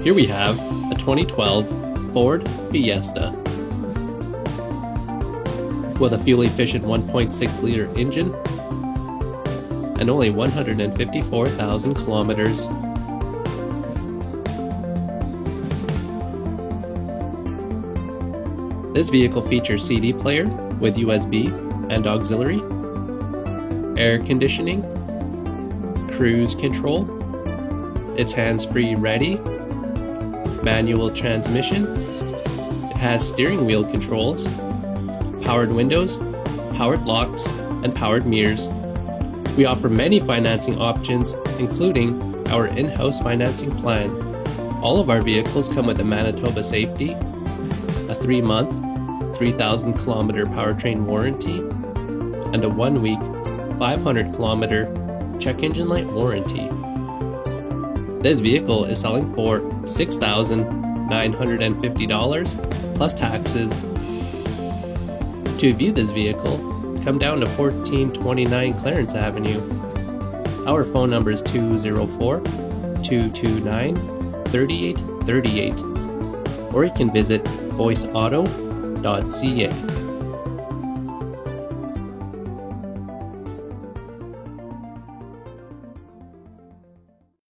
Here we have a 2012 Ford Fiesta. With a fuel-efficient 1.6-liter engine and only 154,000 kilometers. This vehicle features CD player with USB and auxiliary, air conditioning, cruise control, it's hands-free ready, manual transmission, it has steering wheel controls, powered windows, powered locks, and powered mirrors. We offer many financing options, including our in-house financing plan. All of our vehicles come with a Manitoba Safety, a 3-month, 3,000-kilometer powertrain warranty, and a 1-week, 500-kilometer check engine light warranty. This vehicle is selling for $6,950 plus taxes. To view this vehicle, come down to 1429 Clarence Avenue. Our phone number is 204-229-3838, or you can visit voiceauto.ca.